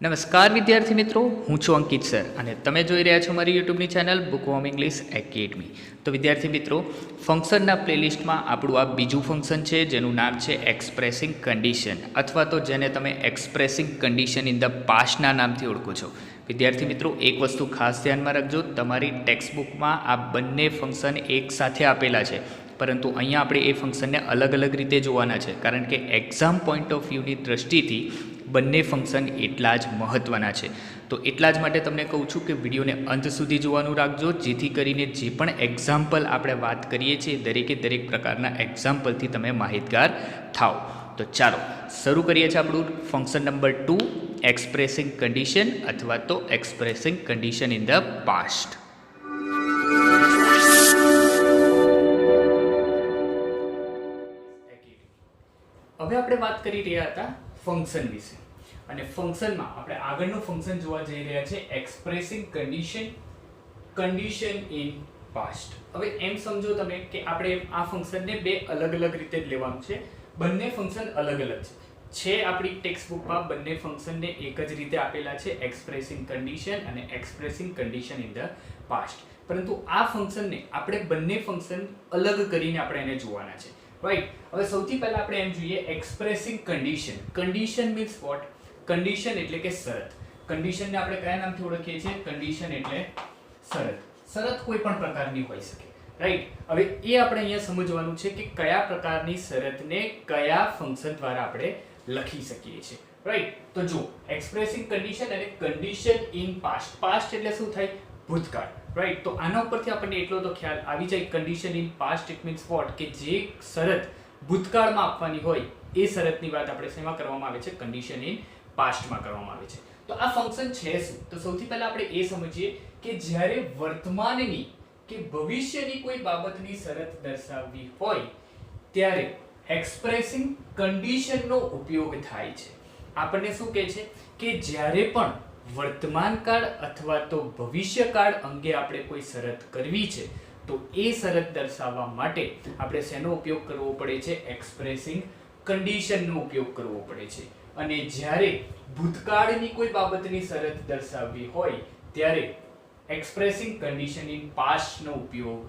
નમસ્કાર વિદ્યાર્થી મિત્રો, હું છું અંકિત સર અને તમે જોઈ રહ્યા છો મારી યુટ્યુબની ચેનલ બુકવોર્મ ઇંગ્લિશ એકેડમી. તો વિદ્યાર્થી મિત્રો, ફંક્શનના પ્લેલિસ્ટમાં આપણું આ બીજું ફંક્શન છે જેનું નામ છે એક્સપ્રેસિંગ કન્ડિશન, અથવા તો જેને તમે એક્સપ્રેસિંગ કન્ડિશન ઇન ધ પાસ્ટના નામથી ઓળખો છો. વિદ્યાર્થી મિત્રો, એક વસ્તુ ખાસ ધ્યાનમાં રાખજો, તમારી ટેક્સ્ટબુકમાં આ બંને ફંક્શન એક સાથે આપેલા છે, પરંતુ અહીંયા આપણે એ ફંક્શનને અલગ અલગ રીતે જોવાના છે, કારણ કે એક્ઝામ પોઈન્ટ ઓફ વ્યૂની દ્રષ્ટિથી બંને ફંક્શન એટલા જ મહત્ત્વના છે. તો એટલા જ માટે તમને કહું છું કે વિડીયોને અંત સુધી જોવાનું રાખજો, જેથી કરીને જે પણ એક્ઝામ્પલ આપણે વાત કરીએ છીએ દરેકે દરેક પ્રકારના એક્ઝામ્પલથી તમે માહિતગાર થાઓ. તો ચાલો શરૂ કરીએ છીએ આપણું ફંક્શન નંબર 2, એક્સપ્રેસિંગ કન્ડિશન અથવા તો expressing condition in the past. હવે આપણે વાત કરી રહ્યા હતા ફંક્શન વિશે, અને ફંક્શનમાં આપણે આગળનું ફંક્શન જોવા જઈ રહ્યા છે એક્સપ્રેસિંગ કન્ડિશન ઇન પાસ્ટ. હવે એમ સમજો તમે કે આપણે આ ફંક્શનને બે અલગ અલગ રીતે લેવાનું છે. બંને ફંક્શન અલગ અલગ છે. આપણી ટેક્સ્ટબુકમાં બંને ફંક્શનને એક જ રીતે આપેલા છે, એક્સપ્રેસિંગ કન્ડિશન અને expressing condition in the past. પરંતુ આ ફંક્શનને આપણે બંને ફંક્શન અલગ કરીને આપણે એને જોવાના છે, રાઈટ. હવે સૌથી પહેલા આપણે એમ જોઈએ expressing condition. Condition means what? Condition એટલે કે શરત. કન્ડિશનને આપણે કયા નામથી ઓળખીએ છીએ? કન્ડિશન એટલે શરત. શરત કોઈ પણ પ્રકારની હોઈ શકે, રાઈટ. હવે એ આપણે અહીંયા સમજવાનું છે કે કયા પ્રકારની શરતને કયા ફંક્શન દ્વારા આપણે લખી શકીએ છીએ, રાઈટ. તો જો એક્સપ્રેસિંગ કન્ડિશન અને કન્ડિશન ઇન પાસ્ટ. પાસ્ટ એટલે શું થાય? ભૂતકાળ, રાઈટ. તો આના ઉપરથી આપણને એટલો તો ખ્યાલ આવી જાય, condition in past it means what? કે જે શરત ભૂતકાળમાં આપવાની હોય એ શરતની વાત આપણે શેમાં કરવામાં આવે છે? કન્ડિશન ઇન પાસ્ટમાં કરવામાં આવે છે. તો આ ફંક્શન છે શું? તો સૌથી પહેલા આપણે એ સમજીએ કે જ્યારે વર્તમાનની કે ભવિષ્યની કોઈ બાબતની શરત દર્શાવવી હોય ત્યારે એક્સપ્રેસિંગ કન્ડિશનનો ઉપયોગ થાય છે. આપણને શું કહે છે કે જ્યારે પણ વર્તમાનકાળ અથવા તો ભવિષ્યકાળ અંગે આપણે કોઈ શરત કરવી છે તો એ શરત દર્શાવવા માટે આપણે શેનો ઉપયોગ કરવો પડે છે? એક્સપ્રેસિંગ કન્ડિશનનો ઉપયોગ કરવો પડે છે. અને જ્યારે ભૂતકાળની કોઈ બાબતની શરત દર્શાવવી હોય ત્યારે એક્સપ્રેસિંગ કન્ડિશન ઇન પાસ્ટનો ઉપયોગ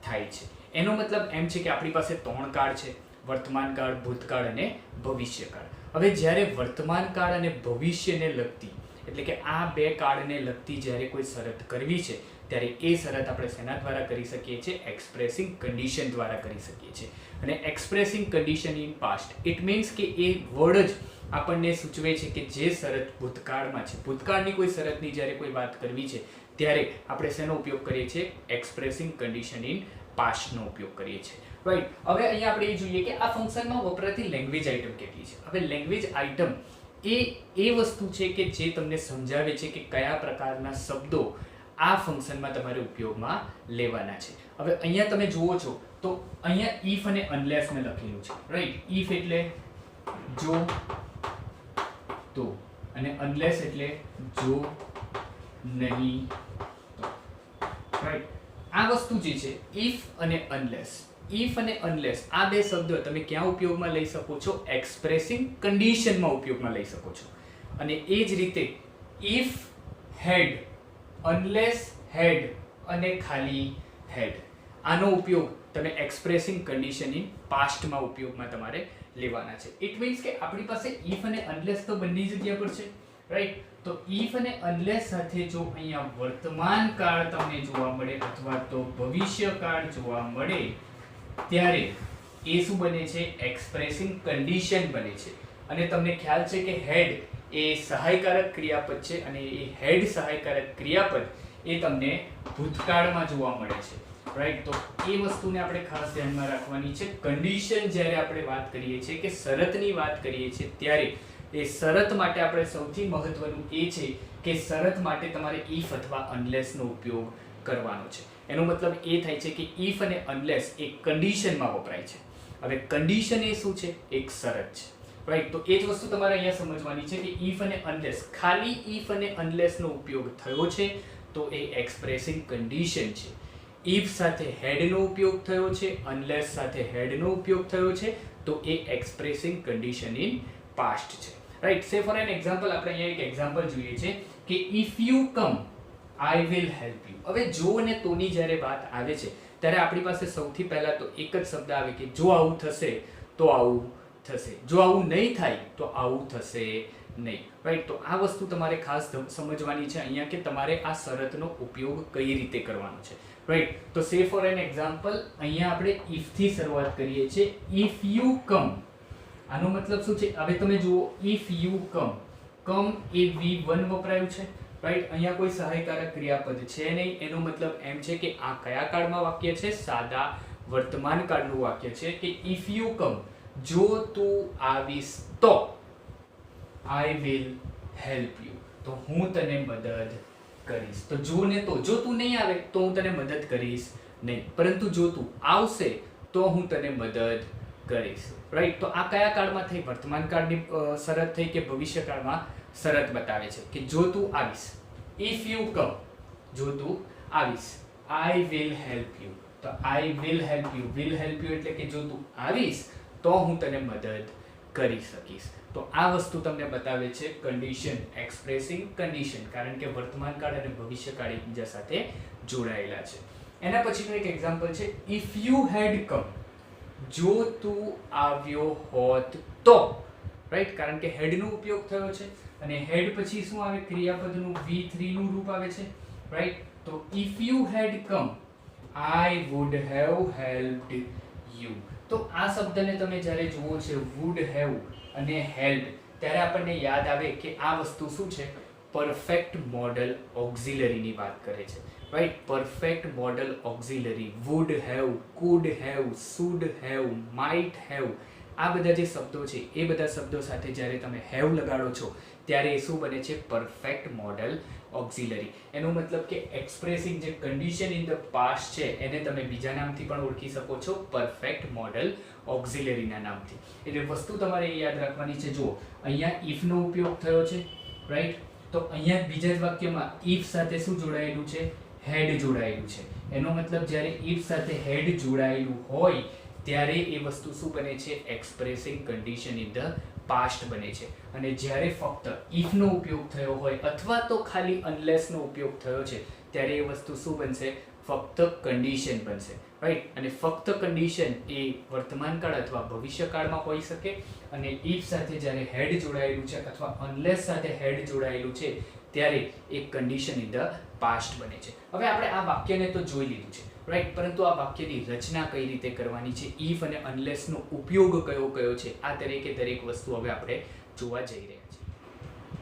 થાય છે. એનો મતલબ એમ છે કે આપણી પાસે 3 કાળ છે, વર્તમાનકાળ, ભૂતકાળ અને ભવિષ્યકાળ. હવે જ્યારે વર્તમાનકાળ અને ભવિષ્યને લગતી, એટલે કે આ બે કાળને લગતી જ્યારે કોઈ શરત કરવી છે ત્યારે એ શરત આપણે શેના દ્વારા કરી શકીએ છીએ? એક્સપ્રેસિંગ કન્ડિશન દ્વારા કરી શકીએ છીએ. અને expressing condition in past it means કે એ વર્ડ જ આપણને સૂચવે છે કે જે શરત ભૂતકાળમાં છે, ભૂતકાળની કોઈ શરતની જ્યારે કોઈ વાત કરવી છે ત્યારે આપણે શેનો ઉપયોગ કરીએ છીએ? એક્સપ્રેસિંગ કન્ડિશન ઇન પાસ્ટનો ઉપયોગ કરીએ છીએ, રાઈટ. હવે અહીંયા આપણે એ જોઈએ કે આ ફંક્શનમાં વપરાતી લેંગ્વેજ આઇટમ કેટલી છે. હવે લેંગ્વેજ આઇટમ એ વસ્તુ છે કે જે તમને સમજાવે છે કે કયા પ્રકારના શબ્દો આ ફંક્શનમાં તમારે ઉપયોગમાં લેવાના છે. હવે અહીંયા તમે જુઓ છો તો અહીંયા ઇફ અને અનલેસ ને લખેલું છે, રાઈટ. ઇફ એટલે જો તો, અને અનલેસ એટલે જો નહીં તો, રાઈટ. આ વસ્તુ જે છે ઇફ અને અનલેસ, ઇફ અને અનલેસ આ બે શબ્દો તમે ક્યાં ઉપયોગમાં લઈ શકો છો? એક્સપ્રેસિંગ કન્ડિશનમાં ઉપયોગમાં લઈ શકો છો. અને એ જ રીતે ઇફ હેડ, અનલેસ હેડ અને ખાલી હેડ, આનો ઉપયોગ તમે એક્સપ્રેસિંગ કન્ડિશન ઇન પાસ્ટમાં ઉપયોગમાં તમારે લેવાના છે. ઇટ મીન્સ કે આપણી પાસે ઇફ અને અનલેસ તો બંને જગ્યા પર છે, રાઈટ. તો ઇફ અને અનલેસ સાથે જો અહીંયા વર્તમાન કાળ તમને જોવા મળે અથવા તો ભવિષ્યકાળ જોવા મળે ત્યારે એ શું બને છે? એક્સપ્રેસિંગ કન્ડિશન બને છે. અને તમને ખ્યાલ છે કે હેડ એ સહાયકારક ક્રિયાપદ છે, અને એ હેડ સહાયકારક ક્રિયાપદ એ તમને ભૂતકાળમાં જોવા મળે છે, રાઈટ. તો એ વસ્તુને આપણે ખાસ ધ્યાનમાં રાખવાની છે. કન્ડિશન જ્યારે આપણે વાત કરીએ છીએ કે શરતની વાત કરીએ છીએ ત્યારે એ શરત માટે આપણે સૌથી મહત્વનું એ છે કે શરત માટે તમારે ઇફ અથવા અનલેસનો ઉપયોગ કરવાનો છે. એનો મતલબ એ થાય છે કે ઇફ અને અનલેસ એ કન્ડિશનમાં વપરાય છે. હવે કન્ડિશન એ શું છે? એક શરત છે, રાઈટ. તો એ જ વસ્તુ તમારે અહીંયા સમજવાની છે કે ઇફ અને અનલેસ, ખાલી ઇફ અને અનલેસનો ઉપયોગ થયો છે તો એ એક્સપ્રેસિંગ કન્ડિશન છે. ઇફ સાથે હેડનો ઉપયોગ થયો છે, અનલેસ સાથે હેડનો ઉપયોગ થયો છે તો એ એક્સપ્રેસિંગ કન્ડિશન ઇન પાસ્ટ છે. Right. Say for an example આપણે અહીંયા એક એક્ઝામ્પલ જોઈએ છે કે if you come I will help you. હવે જો અને તોની જ્યારે વાત આવે છે ત્યારે આપણી પાસે સૌથી પહેલા તો એક જ શબ્દ આવે કે જો આવું થશે તો આવું થશે, જો આવું નહીં થાય તો આવું થશે નહીં. રાઈટ. તો આ વસ્તુ તમારે ખાસ સમજવાની છે અહીંયા કે તમારે આ શરતનો ઉપયોગ કઈ રીતે કરવાનો છે. રાઈટ. તો સે ફોર એન એક્ઝામ્પલ અહીંયા આપણે ઇફ થી શરૂઆત કરીએ છીએ. ઇફ યુ કમ, આનો મતલબ શું છે? હવે તમે જુઓ, if you come, come A V1 વપરાયું છે. રાઈટ. અહીંયા કોઈ સહાયકારક ક્રિયાપદ છે નહીં. એનો મતલબ એમ છે કે આ કયા કાળમાં વાક્ય છે? સાદા વર્તમાન કાળનું વાક્ય છે કે ઇફ યુ કમ, જો તું આવીશ તો આઈ વિલ હેલ્પ યુ, તો હું તને મદદ કરીશ. તો જો ને તો, જો તું નહીં આવે તો હું તને મદદ કરીશ નહીં, પરંતુ જો તું આવશે તો હું તને મદદ કરીશ. રાઈટ. તો આ કયા કાળમાં થઈ? વર્તમાન કાળની શરત થઈ કે ભવિષ્ય કાળમાં શરત બતાવે છે કે જો તું આવીશ. ઇફ યુ કમ, જો તું આવીશ, આઈ વિલ હેલ્પ યુ, તો આઈ will help you, will help you એટલે કે જો તું આવીશ તો હું તને મદદ કરી શકીશ. તો આ વસ્તુ તમને બતાવે છે કન્ડિશન, એક્સપ્રેસિંગ કન્ડિશન, કારણ કે વર્તમાન કાળ અને ભવિષ્ય કાળ એકબીજા સાથે જોડાયેલા છે. એના પછીનું એક એક્ઝામ્પલ છે ઇફ યુ હેડ કમ, જો તું આવ્યો હોત તો. રાઈટ. કારણ કે હેડ નો ઉપયોગ થયો છે અને હેડ પછી શું આવે? ક્રિયાપદનું V3 નું રૂપ આવે છે. રાઈટ. તો if you had come I would have helped you. તો આ શબ્દને તમે જ્યારે જુઓ છે વુડ હેવ અને હેલ્પ, ત્યારે આપણને યાદ આવે કે આ વસ્તુ શું છે? પરફેક્ટ મોડલ ઓક્ઝિલરીની વાત કરે છે. Right. Perfect model auxiliary, would have, could have, should have, might have, આ બધા જે શબ્દો છે એ બધા શબ્દો સાથે જ્યારે તમે હેવ લગાડો છો ત્યારે એ શું બને છે? Perfect model auxiliary. એનો મતલબ કે એક્સપ્રેસિંગ જે કન્ડિશન ઇન ધ પાસ્ટ છે એને તમે બીજા નામથી પણ ઓળખી શકો છો, પરફેક્ટ મોડલ ઓક્ઝિલરીના નામથી. એટલે વસ્તુ તમારે એ યાદ રાખવાની છે. જુઓ, અહીંયા ઇફ નો ઉપયોગ થયો છે. રાઈટ. તો અહીંયા બીજા જ વાક્યમાં ઇફ સાથે શું જોડાયેલું છે? હેડ જોડાયેલું છે. એનો મતલબ જ્યારે ઇફ સાથે હેડ જોડાયેલું હોય ત્યારે એ વસ્તુ શું બને છે? Expressing condition in the past બને છે. અને જ્યારે ફક્ત ઇફ નો ઉપયોગ થયો હોય અથવા તો ખાલી અનલેસ નો ઉપયોગ થયો છે ત્યારે એ વસ્તુ શું બનશે? ફક્ત કન્ડિશન બનશે. રાઈટ. અને ફક્ત કન્ડિશન એ વર્તમાન કાળ અથવા ભવિષ્ય કાળમાં હોઈ શકે, અને ઇફ સાથે જ્યારે હેડ જોડાયેલું છે અથવા અનલેસ સાથે હેડ જોડાયેલું છે ત્યારે એક કન્ડિશન ઇન ધ પાસ્ટ બને છે. હવે આપણે આ વાક્યને તો જોઈ લીધું છે. રાઈટ. પરંતુ આ વાક્યની રચના કઈ રીતે કરવાની છે, ઇફ અને અનલેસ નો ઉપયોગ કયો કયો છે, આ દરેક વસ્તુ હવે આપણે જોવા જઈ રહ્યા છીએ.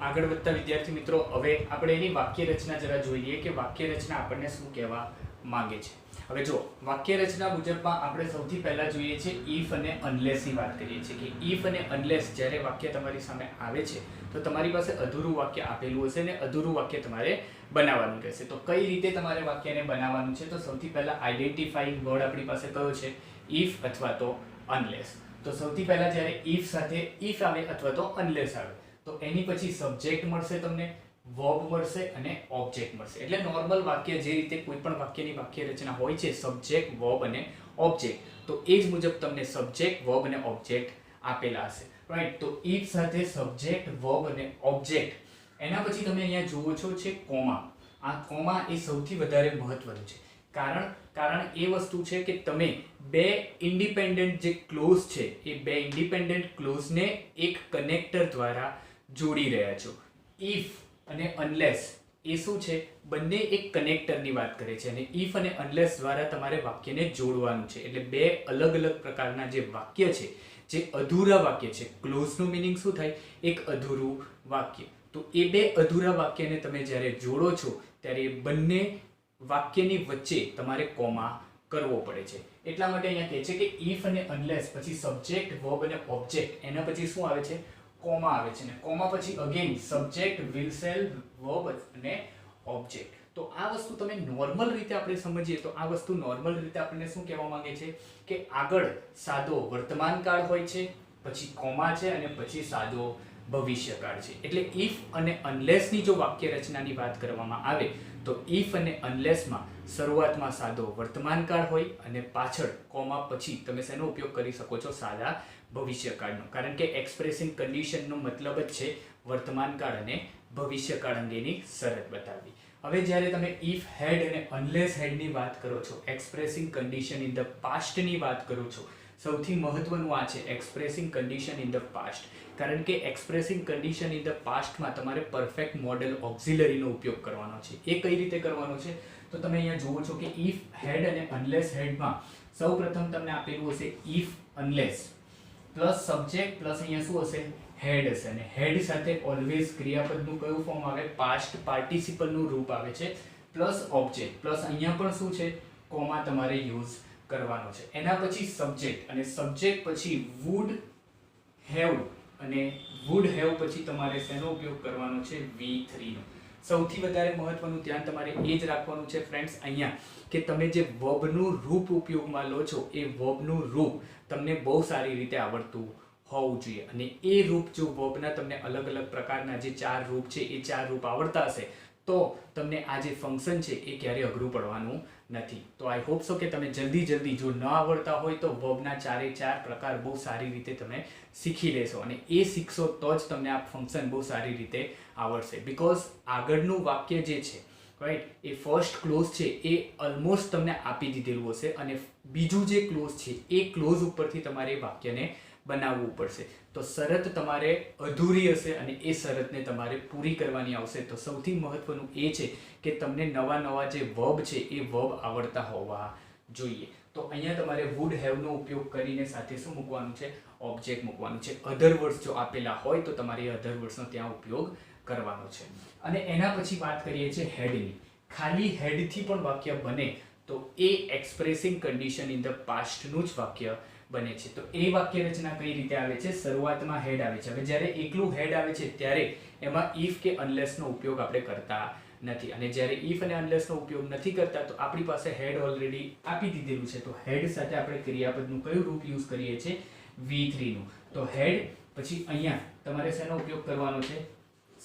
આગળ વધતા વિદ્યાર્થી મિત્રો, હવે આપણે એની વાક્ય રચના જરા જોઈ લઈએ કે વાક્ય રચના આપણને શું કહેવા માંગે છે. હવે જો વાક્ય રચના મુજબમાં આપણે સૌથી પહેલા જોઈએ છે ઇફ અને અનલેસ ની વાત કરીએ છીએ કે ઇફ અને અનલેસ જ્યારે વાક્ય તમારી સામે આવે છે તો તમારી પાસે અધૂરું વાક્ય આપેલું હશે ને અધૂરું વાક્ય તમારે બનાવવાનું રહેશે. તો કઈ રીતે તમારે વાક્યને બનાવવાનું છે? તો સૌથી પહેલા આઈડેન્ટિફાઈંગ વર્ડ આપણી પાસે કયો છે? ઇફ અથવા તો અનલેસ. તો સૌથી પહેલા જ્યારે ઇફ સાથે ઇફ આવે અથવા તો અનલેસ આવે તો એની પછી સબ્જેક્ટ મળશે તમને, વર્બ મળશે અને ઓબ્જેક્ટ મળશે. એટલે નોર્મલ વાક્ય જે રીતે કોઈ પણ વાક્યની વાક્ય રચના હોય છે, સબ્જેક્ટ, વર્બ અને ઓબ્જેક્ટ, તો એ જ મુજબ તમને સબ્જેક્ટ, વર્બ અને ઓબ્જેક્ટ આપેલા હશે. રાઈટ. તો ઇફ સાથે સબ્જેક્ટ, વર્બ અને ઓબ્જેક્ટ, એના પછી તમે અહીંયા જુઓ છો છે કોમા. આ કોમા એ સૌથી વધારે મહત્વનું છે. કારણ એ વસ્તુ છે કે તમે બે ઇન્ડિપેન્ડન્ટ જે ક્લોઝ છે એ બે ઇન્ડિપેન્ડન્ટ ક્લોઝને એક કનેક્ટર દ્વારા જોડી રહ્યા છો. ઇફ અને અનલેસ એ શું છે? બંને એક કનેક્ટરની વાત કરે છે અને ઇફ અને અનલેસ દ્વારા તમારે વાક્યને જોડવાનું છે. એટલે બે અલગ અલગ પ્રકારના જે વાક્ય છે, જે અધૂરા વાક્ય છે, ક્લોઝનું મિનિંગ શું થાય? એક અધૂરું વાક્ય. તો એ બે અધૂરા વાક્યને તમે જ્યારે જોડો છો ત્યારે એ બંને વાક્યની વચ્ચે તમારે કોમા કરવો પડે છે. એટલા માટે અહીંયા કહે છે કે ઇફ અને અનલેસ પછી સબ્જેક્ટ, વર્બ અને ઓબ્જેક્ટ, એના પછી શું આવે છે? કોમા આવે છે. ને કોમા પછી again subject, will cell, verb અને ઓબ્જેક્ટ. તો આ વસ્તુ તમે નોર્મલ રીતે આપણે સમજીએ તો આ વસ્તુ નોર્મલ રીતે આપણને શું કહેવા માંગે છે કે આગળ સાદો વર્તમાન કાળ હોય છે, પછી કોમા છે અને પછી સાદો ભવિષ્યકાળ છે. એટલે ઇફ અને અનલેસની જો વાક્ય રચનાની વાત કરવામાં આવે તો ઇફ અને અનલેસમાં શરૂઆતમાં સાદો વર્તમાનકાળ હોય અને પાછળ કોમા પછી તમે શેનો ઉપયોગ કરી શકો છો? સાદા ભવિષ્યકાળનો. કારણ કે એક્સપ્રેસિંગ કન્ડિશનનો મતલબ જ છે વર્તમાનકાળ અને ભવિષ્યકાળ અંગેની શરત બતાવવી. હવે જ્યારે તમે ઇફ હેડ અને અનલેસ હેડની વાત કરો છો, એક્સપ્રેસિંગ કન્ડિશન ઇન ધ પાસ્ટની વાત કરો છો, સૌથી મહત્વનું આ છે expressing condition in the past. કારણ કે એક્સપ્રેસિંગ કન્ડિશન ઇન ધ પાસ્ટમાં તમારે પરફેક્ટ મોડેલ ઓક્ઝિલરીનો ઉપયોગ કરવાનો છે. એ કઈ રીતે કરવાનો છે? તો તમે અહીંયા જુઓ છો કે ઇફ હેડ અને અનલેસ હેડમાં સૌપ્રથમ તમને આપેલું હશે if unless plus subject plus અહીંયા શું હશે? હેડ હશે. અને હેડ સાથે ઓલવેઝ ક્રિયાપદનું કયું ફોર્મ આવે? પાસ્ટ પાર્ટિસિપલનું રૂપ આવે છે પ્લસ ઓબ્જેક્ટ પ્લસ અહીંયા પણ શું છે? કોમા તમારે યુઝ કરવાનો છે. એના પછી સબ્જેક્ટ અને સબ્જેક્ટ પછી વુડ હેવ અને વુડ હેવ પછી તમારે શેનો ઉપયોગ કરવાનો છે? V3 નો. સૌથી વધારે મહત્વનું ધ્યાન તમારે એ જ રાખવાનું છે ફ્રેન્ડ્સ અહીંયા કે તમે જે વર્બનું રૂપ ઉપયોગમાં લો છો એ વર્બનું રૂપ તમને બહુ સારી રીતે આવડતું હોવું જોઈએ. અને એ રૂપ જો વર્બના તમને અલગ અલગ પ્રકારના જે 4 રૂપ છે એ 4 રૂપ આવડતા હશે તો તમને આ જે ફંક્શન છે એ ક્યારેય અઘરું પડવાનું નથી. તો આઈ હોપ સો કે તમે જલ્દી જો ન આવડતા હોય તો વર્બના 4 પ્રકાર બહુ સારી રીતે તમે શીખી લેશો અને એ શીખશો તો જ તમને આ ફંક્શન બહુ સારી રીતે આવડશે. બીકોઝ આગળનું વાક્ય જે છે રાઈટ એ ફર્સ્ટ ક્લોઝ છે એ ઓલમોસ્ટ તમને આપી દીધેલું હશે અને બીજું જે ક્લોઝ છે એ ક્લોઝ ઉપરથી તમારે એ વાક્યને બનાવવું પડશે. તો શરત તમારે અધૂરી હશે અને એ શરતને તમારે પૂરી કરવાની આવશે. તો સૌથી મહત્વનું એ છે કે તમને નવા જે વર્બ છે એ વર્બ આવડતા હોવા જોઈએ. તો અહીંયા તમારે વુડ હેવનો ઉપયોગ કરીને સાથે શું મૂકવાનું છે? ઓબ્જેક્ટ મૂકવાનું છે. અધર વર્ડ્સ જો આપેલા હોય તો તમારે એ અધર વર્ડ્સનો ત્યાં ઉપયોગ કરવાનો છે. અને એના પછી વાત કરીએ છીએ હેડની. ખાલી હેડથી પણ વાક્ય બને તો એ એક્સપ્રેસિંગ કન્ડિશન ઇન ધ પાસ્ટનું જ વાક્ય બને છે. તો એ વાક્ય રચના કઈ રીતે આવે છે? શરૂઆતમાં હેડ આવે છે. હવે જ્યારે એકલું હેડ આવે છે ત્યારે એમાં ઇફ કે અનલેસનો ઉપયોગ આપણે કરતા નથી. અને જ્યારે ઇફ અને અનલેસનો ઉપયોગ નથી કરતા તો આપણી પાસે હેડ ઓલરેડી આપી દીધેલું છે. તો હેડ સાથે આપણે ક્રિયાપદનું કયું રૂપ યુઝ કરીએ છીએ? V3 નું. તો હેડ પછી અહીંયા તમારે શેનો ઉપયોગ કરવાનો છે?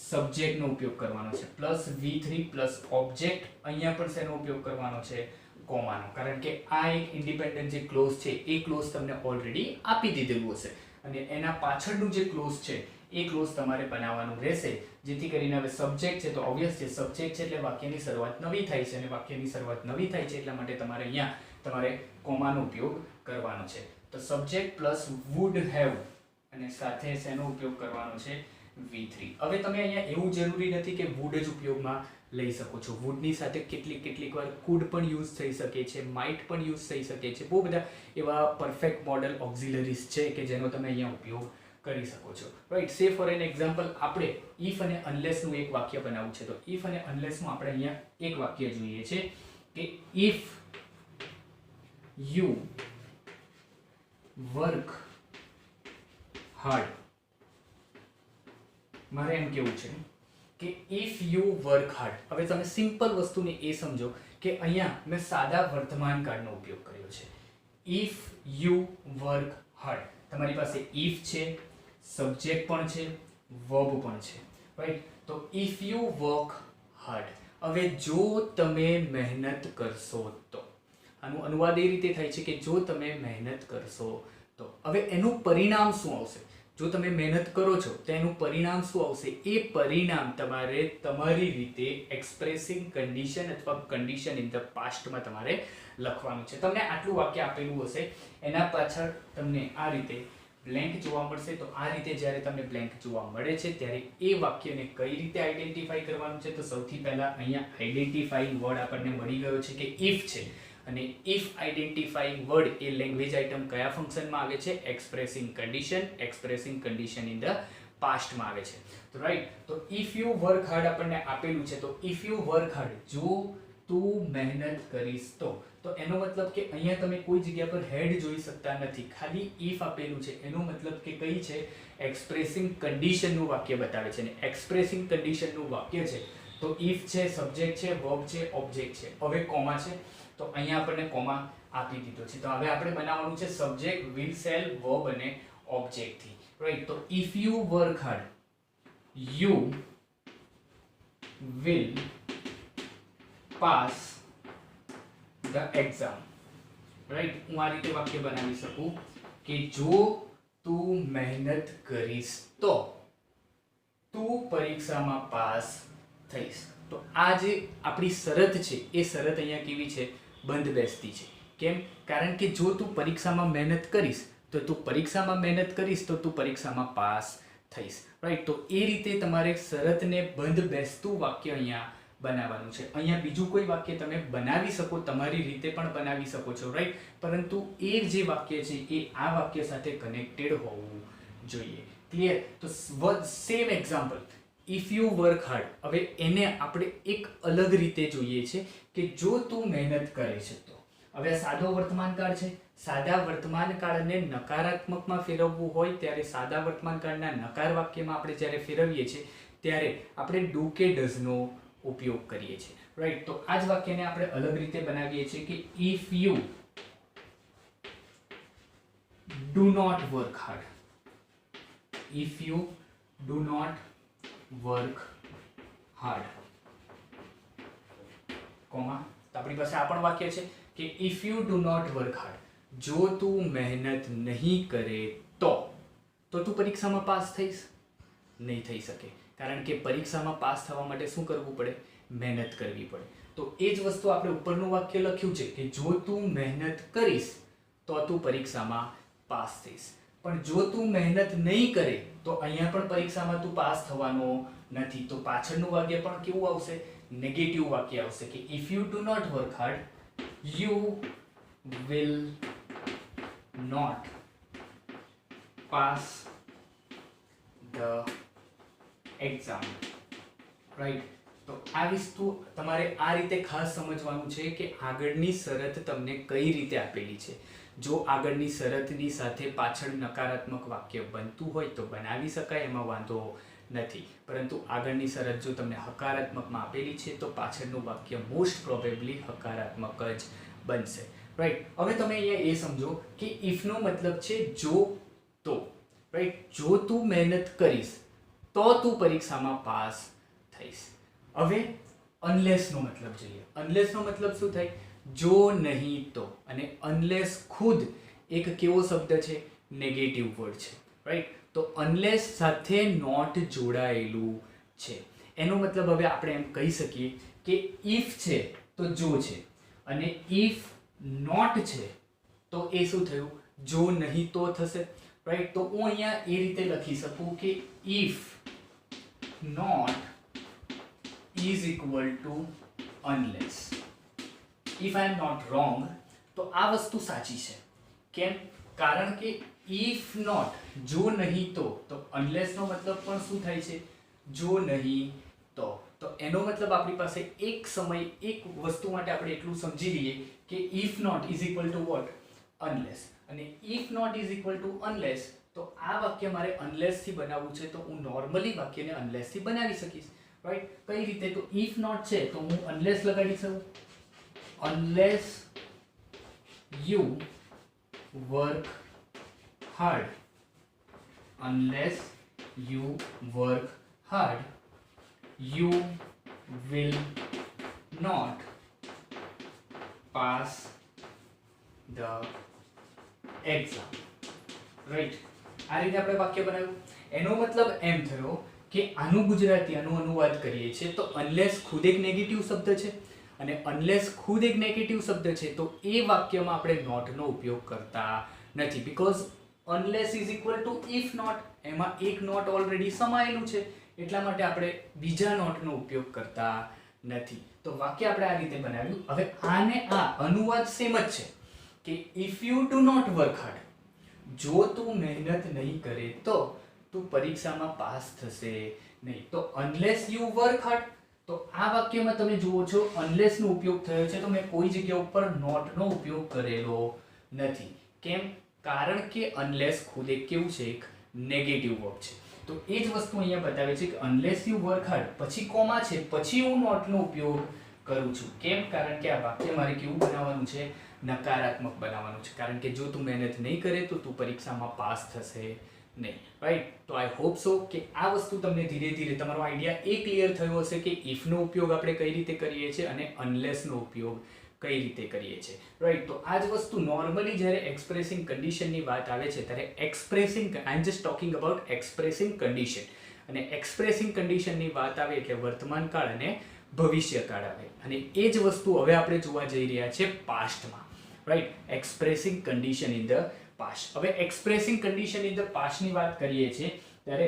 સબ્જેક્ટનો ઉપયોગ કરવાનો છે પ્લસ V3 પ્લસ ઓબ્જેક્ટ. અહીંયા પણ શેનો ઉપયોગ કરવાનો છે? કોમાનો. કારણ કે આ એક ઇન્ડિપેન્ડન્ટ જે ક્લોઝ છે એ ક્લોઝ તમને ઓલરેડી આપી દીધેલું હશે અને એના પાછળનું જે ક્લોઝ છે એ ક્લોઝ તમારે બનાવવાનું રહેશે. જેથી કરીને હવે સબ્જેક્ટ છે તો ઓબ્વિયસ છે સબ્જેક્ટ છે એટલે વાક્યની શરૂઆત નવી થાય છે અને વાક્યની શરૂઆત નવી થાય છે એટલા માટે તમારે અહીંયા તમારે કોમાનો ઉપયોગ કરવાનો છે. તો સબ્જેક્ટ પ્લસ વુડ હેવ અને સાથે શેનો ઉપયોગ કરવાનો છે? V3. હવે તમે અહીંયા એવું જરૂરી નથી કે વુડ જ ઉપયોગમાં લઈ શકો છો. વુડની સાથે કેટલીક વાર કુડ પણ યુઝ થઈ શકે છે, માઇટ પણ યુઝ થઈ શકે છે. બહુ બધા એવા પરફેક્ટ મોડલ ઓક્ઝિલરીઝ છે કે જેનો તમે અહીંયા ઉપયોગ કરી શકો છો. Right. Say for an example આપણે ઇફ અને અનલેસનું એક વાક્ય બનાવવું છે. તો ઇફ અને અનલેસમાં આપણે અહીંયા એક વાક્ય જોઈએ છે કે ઇફ યુ વર્ક હાર્ડ. મારે એમ કેવું છે કે ઇફ યુ વર્ક હાર્ડ. હવે તમે સિમ્પલ વસ્તુને એ સમજો કે અહીંયા મેં સાદા વર્તમાન કાળનો ઉપયોગ કર્યો છે. If you work hard. તમારી પાસે ઇફ છે, સબ્જેક્ટ પણ છે, વર્બ પણ છે. રાઈટ. તો ઇફ યુ વર્ક હાર્ડ. હવે જો તમે મહેનત કરશો તો આનું અનુવાદ એ રીતે થાય છે કે જો તમે મહેનત કરશો તો. હવે એનું પરિણામ શું આવશે? જો તમે મહેનત કરો છો તો એનું પરિણામ શું આવશે? એ પરિણામ તમારે તમારી રીતે એક્સપ્રેસિંગ કન્ડિશન અથવા કન્ડિશન ઇન ધ પાસ્ટમાં તમારે લખવાનું છે. તમને આટલું વાક્ય આપેલું હશે એના પાછળ તમને આ રીતે બ્લેન્ક જોવા મળશે. તો આ રીતે જ્યારે તમને બ્લેન્ક જોવા મળે છે ત્યારે એ વાક્યને કઈ રીતે આઈડેન્ટિફાઈ કરવાનું છે? તો સૌથી પહેલા અહીંયા આઈડેન્ટિફાઈંગ વર્ડ આપણને મળી ગયો છે કે ઇફ છે અને ઇફ આઈડેન્ટિફાઈંગ વર્ડ એ લેંગ્વેજ આઇટમ કયા ફંક્શનમાં આવે છે? એક્સપ્રેસિંગ કન્ડિશન ઇન ધ પાસ્ટમાં આવે છે. તો રાઈટ. તો ઇફ યુ વર્ક હાર્ડ આપણને આપેલું છે. તો ઇફ યુ વર્ક હાર્ડ, જો તું મહેનત કરીશ તો. તો એનો મતલબ કે અહીંયા તમે કોઈ જગ્યા પર હેડ જોઈ શકતા નથી, ખાલી ઇફ આપેલું છે. એનો મતલબ કે કઈ છે? એક્સપ્રેસિંગ કન્ડિશનનું વાક્ય બતાવે છે. અને એક્સપ્રેસિંગ કન્ડિશનનું વાક્ય છે તો ઇફ છે, સબ્જેક્ટ છે, વર્બ છે, ઓબ્જેક્ટ છે. હવે કોમા છે તો અહીંયા આપણને કોમા આપી દીધો છે. તો હવે આપણે બનાવવાનું છે સબ્જેક્ટ, વિલ, શેલ, વર્બ અને ઓબ્જેક્ટ થી. રાઈટ. તો if you work hard, you will pass the exam. Right, હું આ રીતે વાક્ય બનાવી શકું કે જો તું મહેનત કરીશ તો તું પરીક્ષામાં પાસ થઈશ. તો આ જે આપણી શરત છે એ શરત અહીંયા કેવી છે? બંધ બેસતી છે. કેમ? કારણ કે જો તું પરીક્ષામાં મહેનત કરીશ તો તું પરીક્ષામાં પાસ થઈશ. રાઈટ, તો એ રીતે તમારે શરતને બંધ બેસતું વાક્ય અહીંયા બનાવવાનું છે. અહીંયા બીજું કોઈ વાક્ય તમે બનાવી શકો, તમારી રીતે પણ બનાવી શકો છો. રાઈટ, પરંતુ એ જે વાક્ય છે એ આ વાક્ય સાથે કનેક્ટેડ હોવું જોઈએ. ક્લિયર? તો same example, if you work hard. હવે એને આપણે એક અલગ રીતે જોઈએ છે કે જો તું મહેનત કરે છે તો. હવે સાદો વર્તમાનકાળ છે. સાદા વર્તમાનકાળને નકારાત્મકમાં ફેરવવું હોય ત્યારે સાદા વર્તમાનકાળના નકાર વાક્યમાં આપણે જ્યારે ફેરવીએ છીએ ત્યારે આપણે ડુ કે ડઝનો ઉપયોગ કરીએ છીએ. રાઈટ, તો આ જ વાક્યને આપણે અલગ રીતે બનાવીએ છીએ કે if you do not work hard. If you do not work hard, comma, તો આપણી પાસે આ પણ વાક્ય છે કે if you do not work hard, જો તું મહેનત નહીં કરે તો તું પરીક્ષામાં પાસ થઈશ? નહીં થઈ શકે, કારણ કે પરીક્ષામાં પાસ થવા માટે શું કરવું પડે? મહેનત કરવી પડે. તો એ જ વસ્તુ આપણે ઉપરનું વાક્ય લખ્યું છે કે જો તું મહેનત કરીશ તો તું પરીક્ષામાં પાસ થઈશ. પણ જો તું મહેનત નહીં કરે તો અહીંયા પણ પરીક્ષામાં તું પાસ થવાનો નથી. તો પાછળનું વાક્ય પણ કેવું આવશે? નેગેટિવ વાક્ય આવશે કે if you do not work hard you will not pass the exam. Right, તો આ વસ્તુ તમારે આ રીતે ખાસ સમજવાનું છે કે આગળની શરત તમને કઈ રીતે આપેલી છે. જો આગળની શરતની સાથે પાછળ નકારાત્મક વાક્ય બનતું હોય તો બનાવી શકાય, એમાં વાંધો નથી. પરંતુ આગળની શરત જો તમને હકારાત્મકમાં આપેલી છે તો પાછળનું વાક્ય મોસ્ટ પ્રોબેબલી હકારાત્મક જ બનશે. રાઈટ, હવે તમે અહીંયા એ સમજો કે ઇફનો મતલબ છે જો તો. રાઈટ, જો તું મહેનત કરીશ તો તું પરીક્ષામાં પાસ થઈશ. હવે અનલેસનો મતલબ જોઈએ. અનલેસનો મતલબ શું થાય? જો નહીં તો. અને અનલેસ ખુદ એક કેવો શબ્દ છે? નેગેટિવ વર્ડ છે. રાઈટ, તો અનલેસ સાથે નોટ જોડાયેલું છે. એનો મતલબ હવે આપણે એમ કહી શકીએ કે ઇફ છે તો જો છે, અને ઇફ નોટ છે તો એ શું થયું? જો નહીં તો થશે. રાઈટ, તો હું અહીંયા એ રીતે લખી શકું કે if not is equal to unless. If I am not wrong તો આ વસ્તુ સાચી છે. કેમ? કારણ કે ઇફ નોટ, જો નહીં તો અનલેસનો મતલબ પણ શું થાય છે? જો નહીં તો એનો મતલબ આપણી પાસે એક સમય એક વસ્તુ માટે આપણે એટલું સમજી લઈએ કે if not is equal to what? Unless. અને if not is equal to unless, તો આ વાક્ય મારે અનલેસ થી બનાવવું છે તો હું નોર્મલી વાક્યને અનલેસ થી બનાવી શકીશ. રાઈટ, કઈ રીતે? તો ઇફ નોટ છે તો હું અનલેસ લગાડી શકું. unless you work hard, unless you work hard you will not pass the exam. Right, આ રીતે આપણે વાક્ય બનાવ્યું. એનો મતલબ એમ થયો કે આનું ગુજરાતી આનું અનુવાદ કરીએ છીએ તો unless ખુદ એક નેગેટિવ શબ્દ છે, અને અનલેસ ખુદ એક નેગેટિવ શબ્દ છે તો એ વાક્યમાં આપણે નોટનો ઉપયોગ કરતા નથી. Because unless is equal to if not, એમાં એક નોટ ઓલરેડી સમાયેલું છે, એટલા માટે આપણે બીજા નોટનો ઉપયોગ કરતા નથી. તો વાક્ય આપણે આ રીતે બનાવ્યું. હવે આને આ અનુવાદ સેમ જ છે કે if you do not work hard, જો તું મહેનત નહીં કરે તો તું પરીક્ષામાં પાસ થશે નહીં. તો અનલેસ યુ વર્ક હાર્ડ, તો આ વાક્યમાં તમે જુઓ છો અનલેસ નો ઉપયોગ થયો છે તો મેં કોઈ જગ્યા ઉપર નોટ નો ઉપયોગ કરેલો નથી. કેમ? કારણ કે અનલેસ ખુદ એક કેવું છે? એક નેગેટિવ વર્બ છે. તો એ જ વસ્તુ અહીંયા બતાવે છે કે અનલેસ યુ વર્ક હાર્ડ પછી કોમા છે, પછી હું નોટ નો ઉપયોગ કરું છું. કેમ? કારણ કે આ વાક્ય મારે કેવું બનાવવાનું છે? નકારાત્મક બનાવવાનું છે. કારણ કે જો તું મહેનત નહીં કરે તો તું પરીક્ષામાં પાસ થશે નહીં, રાઈટ? તો આઈ હોપ સો કે આ વસ્તુ તમને ધીરે ધીરે તમારો આઈડિયા એ ક્લિયર થયો હશે કે ઇફનો ઉપયોગ આપણે કઈ રીતે કરીએ છીએ અને અનલેસનો ઉપયોગ કઈ રીતે કરીએ છીએ, રાઈટ? તો આ જ વસ્તુ નોર્મલી જ્યારે એક્સપ્રેસિંગ કન્ડિશનની વાત આવે છે ત્યારે expressing, I M just talking about expressing condition, અને એક્સપ્રેસિંગ કન્ડિશનની વાત આવે એટલે વર્તમાન કાળ અને ભવિષ્યકાળ આવે, અને એ જ વસ્તુ હવે આપણે જોવા જઈ રહ્યા છે પાસ્ટમાં, right? Expressing condition in the past. હવે એક્સપ્રેસિંગ કન્ડિશન ઇન ધ પાસ્ટની વાત કરીએ છીએ ત્યારે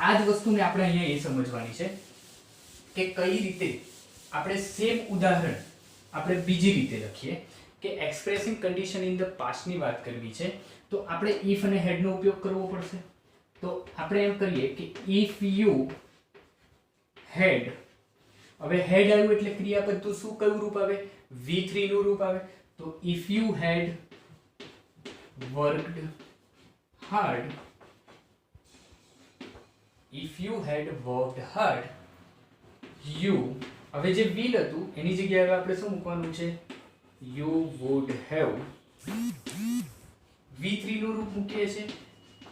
આ જ વસ્તુને આપણે અહીંયા એ સમજવાની છે કે કઈ રીતે આપણે સેમ ઉદાહરણ આપણે બીજી રીતે લખીએ કે એક્સપ્રેસિંગ કન્ડિશન ઇન ધ પાસ્ટની વાત કરવી છે તો આપણે ઇફ અને હેડનો ઉપયોગ કરવો પડશે. તો આપણે એમ કરીએ કે ઇફ યુ હેડ, હવે હેડ આવ્યું એટલે ક્રિયાપદ તો શું કયું રૂપ આવે? V3 નું રૂપ આવે. તો if you head worked hard, if you had worked hard, you, હવે જે will હતું એની જગ્યાએ આપણે શું મૂકવાનું છે? You would have, V3 નું રૂપ મૂકીએ છીએ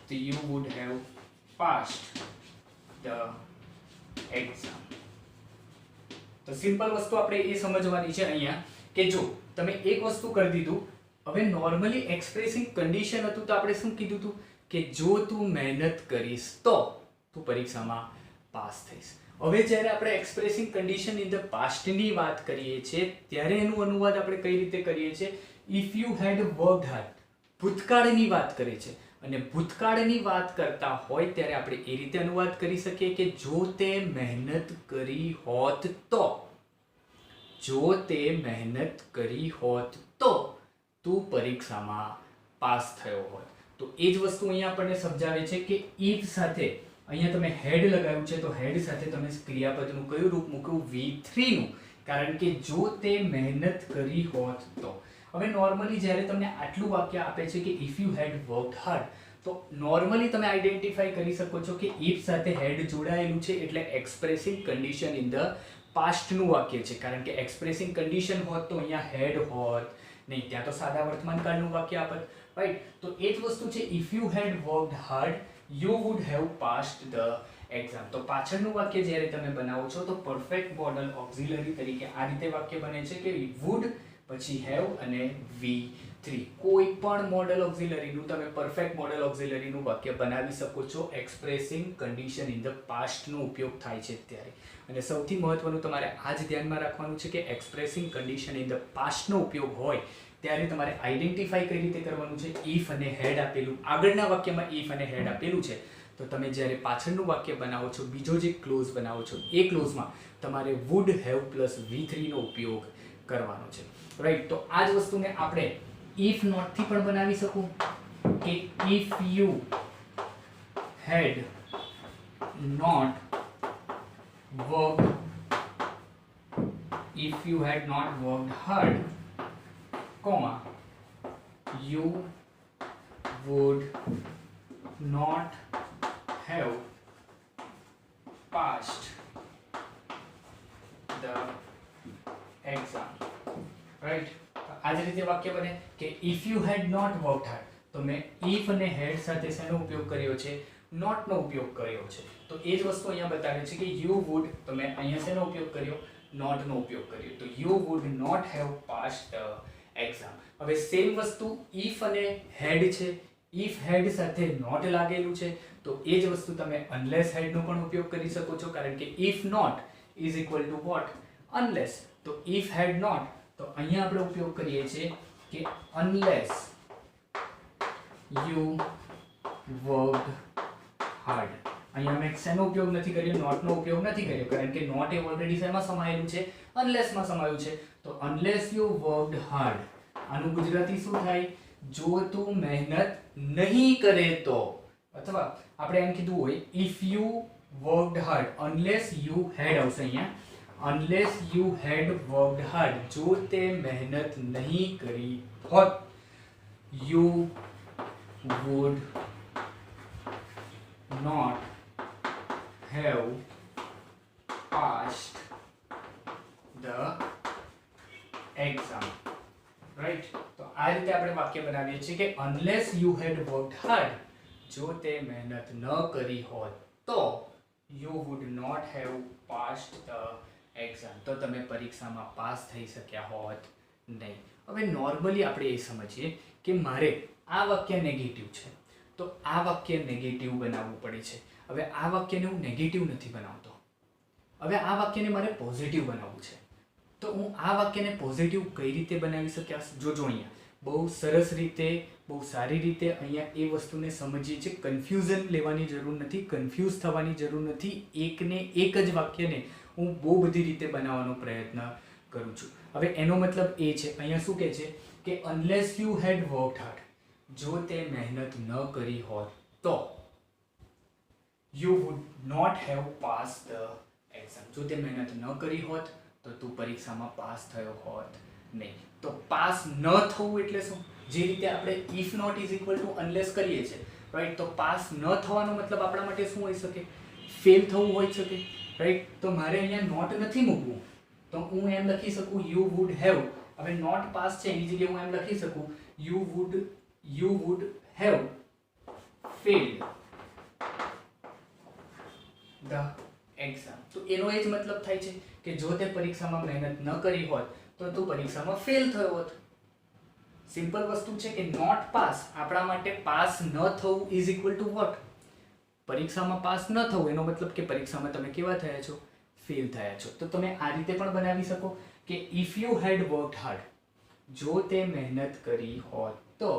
તો you would have passed the exam. તો સિમ્પલ વસ્તુ આપણે એ સમજવાની છે અહીંયા કે જો તમે એક વસ્તુ કરી દીધું, હવે નોર્મલી એક્સપ્રેસિંગ કન્ડિશન હતું તો આપણે શું કીધું હતું કે જો તું મહેનત કરીશ તો તું પરીક્ષામાં પાસ થઈશ. હવે જ્યારે આપણે એક્સપ્રેસિંગ કન્ડિશન ઇન ધ પાસ્ટની વાત કરીએ છીએ ત્યારે એનું અનુવાદ આપણે કઈ રીતે કરીએ છીએ? If you had worked hard, ભૂતકાળની વાત કરે છે, અને ભૂતકાળની વાત કરતા હોય ત્યારે આપણે એ રીતે અનુવાદ કરી શકીએ કે જો તે મહેનત કરી હોત તો, જો તે મહેનત કરી હોત તો તું પરીક્ષામાં પાસ થયો હોત. તો એ જ વસ્તુ અહીંયા આપણને સમજાવે છે કે ઇફ સાથે અહીંયા તમે હેડ લગાવ્યું છે તો હેડ સાથે તમે ક્રિયાપદનું કયું રૂપ મૂક્યું? V3 નું, કારણ કે જો તે મહેનત કરી હોત તો. હવે નોર્મલી જ્યારે તમને આટલું વાક્ય આપે છે કે if you had worked hard, તો નોર્મલી તમે આઈડેન્ટિફાઈ કરી શકો છો કે ઇફ સાથે હેડ જોડાયેલું છે એટલે એક્સપ્રેસિંગ કન્ડિશન ઇન ધ પાસ્ટનું વાક્ય છે, કારણ કે એક્સપ્રેસિંગ કન્ડિશન હોત તો અહીંયા હેડ હોત નહીં, ત્યાં તો સાદા વર્તમાન કાળનું વાક્ય આપત, રાઈટ? તો એ જ વસ્તુ છે if you had worked hard you would have passed the exam. તો પાછળનું વાક્ય જ્યારે તમે બનાવો છો તો પરફેક્ટ મોડલ ઓક્ઝિલરી તરીકે આ રીતે વાક્ય બને છે કે વુડ પછી હેવ અને V3. કોઈ પણ મોડલ ઓક્ઝિલરીનું તમે પરફેક્ટ મોડલ ઓક્ઝિલરીનું વાક્ય બનાવી શકો છો એક્સપ્રેસિંગ કન્ડિશન ઇન ધ પાસ્ટનો ઉપયોગ થાય છે ત્યારે. અને સૌથી મહત્વનું તમારે આ જ ધ્યાનમાં રાખવાનું છે કે એક્સપ્રેસિંગ કન્ડિશન ઇન ધ પાસ્ટનો ઉપયોગ હોય ત્યારે તમારે આઈડેન્ટિફાઈ કઈ રીતે કરવાનું છે? ઇફ અને હેડ આપેલું, આગળના વાક્યમાં ઇફ અને હેડ આપેલું છે તો તમે જ્યારે પાછળનું વાક્ય બનાવો છો, બીજો જે ક્લોઝ બનાવો છો એ ક્લોઝમાં તમારે વુડ હેવ પ્લસ V3 નો ઉપયોગ કરવાનો છે, રાઈટ? તો આ જ વસ્તુને આપણે ઇફ નોટ થી પણ બનાવી શકું કે if you had not worked, if you had not worked hard, comma, you would not have passed the exam, right? આ જ રીતે વાક્ય બને કે if you had not worked hard, તો મેં if અને had સાથે શેનો ઉપયોગ કર્યો છે? નોટ નો ઉપયોગ કર્યો છે. તો એ જ વસ્તુ અહીંયા બતાવે છે કે you would, તો મેં અહીંયા શેનો ઉપયોગ કર્યો? નોટ નો ઉપયોગ કર્યો. તો you would not have passed the exam. હવે સેમ વસ્તુ if અને had છે, if had સાથે not લાગેલું છે તો એ જ વસ્તુ તમે unless had નો પણ ઉપયોગ કરી શકો છો, કારણ કે if not is equal to what? unless. તો if had not, તો અહીંયા આપણે ઉપયોગ કરીએ છીએ કે unless you worked hard. અહીંયા મેં શેનો ઉપયોગ નથી કર્યો? નોટ નો ઉપયોગ નથી કર્યો, કારણ કે નોટ એ ઓલરેડી શેમાં સમાયેલું છે? unless માં સમાયું છે. તો unless you worked hard, આનું ગુજરાતી શું થાય? જો તું મહેનત નહીં કરે તો, અથવા આપણે એમ કીધું હોય if you worked hard, unless you had આવશે અહીંયા, unless you had worked hard, જો તે મહેનત નહીં કરી હોત, you would not have passed the exam, right? તો આ રીતે આપણે વાક્ય બનાવીએ છીએ કે unless you had worked hard, જો તે મહેનત ન કરી હોત તો you would not have passed the exam, તો તમે પરીક્ષામાં પાસ થઈ શક્યા હોત નહીં. હવે નોર્મલી આપણે એ સમજીએ કે મારે આ વાક્ય નેગેટિવ છે તો આ વાક્ય નેગેટિવ બનાવવું પડે છે. હવે આ વાક્યને હું નેગેટિવ નથી બનાવતો, હવે આ વાક્યને મારે પોઝિટિવ બનાવવું છે. તો હું આ વાક્યને પોઝિટિવ કઈ રીતે બનાવી શક્યા? જોજો અહીંયા બહુ સરસ રીતે, બહુ સારી રીતે અહીંયા એ વસ્તુને સમજીએ છીએ. કન્ફ્યુઝન લેવાની જરૂર નથી, કન્ફ્યુઝ થવાની જરૂર નથી. એકને એક જ વાક્યને હું બહુ બધી રીતે બનાવવાનો પ્રયત્ન કરું છું. હવે એનો મતલબ એ છે, અહીંયા શું કહે છે કે unless you had worked hard, જો તે મહેનત ન કરી હોત તો you would not have pass the exam, જો તે મહેનત ન કરી હોત તો તું પરીક્ષામાં પાસ થયો હોત નહીં. તો પાસ ન થવું એટલે શું? જે રીતે આપણે if not is equal to unless કરીએ છીએ, રાઈટ? તો પાસ ન થવાનો મતલબ આપણા માટે શું હોઈ શકે? ફેલ થવું હોઈ શકે, રાઈટ? તો મારે અહીંયા નોટ નથી મૂકવું, તો હું એમ લખી શકું યુ વુડ હેવ. હવે નોટ પાસ છે એની જગ્યાએ હું એમ લખી શકું you would have failed the exam. તો એનો એ જ મતલબ થાય છે કે જો તે પરીક્ષામાં મહેનત ન કરી હોત તો તું પરીક્ષામાં ફેલ થયો હોત. સિમ્પલ વસ્તુ છે કે નોટ પાસ આપણા માટે પાસ ન થવું ઇઝ ઇક્વલ ટુ વોટ? પરીક્ષામાં પાસ ન થવું એનો મતલબ કે પરીક્ષામાં તમે કેવા થયા છો? ફેલ થયા છો. તો તમે આ રીતે પણ બનાવી શકો કે if you had worked hard, જો તે મહેનત કરી હોત તો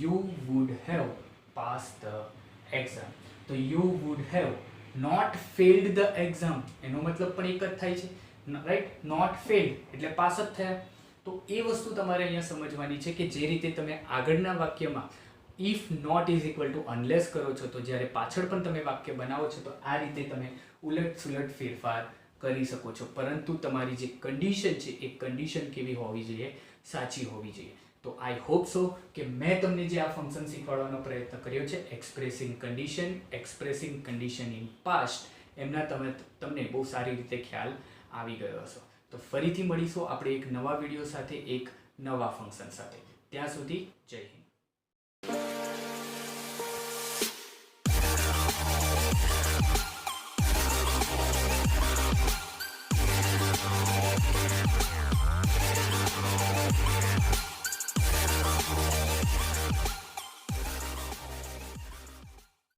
you would have pass the exam. તો you would have not failed the exam, એનો મતલબ પણ એક જ થાય છે, રાઈટ? નોટ ફેલ્ડ એટલે પાસ જ થયા. તો એ વસ્તુ તમારે અહીંયા સમજવાની છે કે જે રીતે તમે આગળના વાક્યમાં if not is equal to unless કરો છો, તો જ્યારે પાછળ પણ તમે વાક્ય બનાવો છો તો આ રીતે તમે ઉલટ સુલટ ફેરફાર કરી શકો છો. પરંતુ તમારી જે કન્ડિશન છે એ કન્ડિશન કેવી હોવી જોઈએ? સાચી હોવી જોઈએ. તો આઈ હોપ સો કે મેં તમને જે આ ફંક્શન શીખવાડવાનો પ્રયત્ન કર્યો છે, એક્સપ્રેસિંગ કન્ડિશન ઇન પાસ્ટ, એમના તમને બહુ સારી રીતે ખ્યાલ આવી ગયો હશો. તો ફરીથી મળીશું આપણે એક નવા વિડીયો સાથે, એક નવા ફંક્શન સાથે. ત્યાં સુધી જય હિન્દ.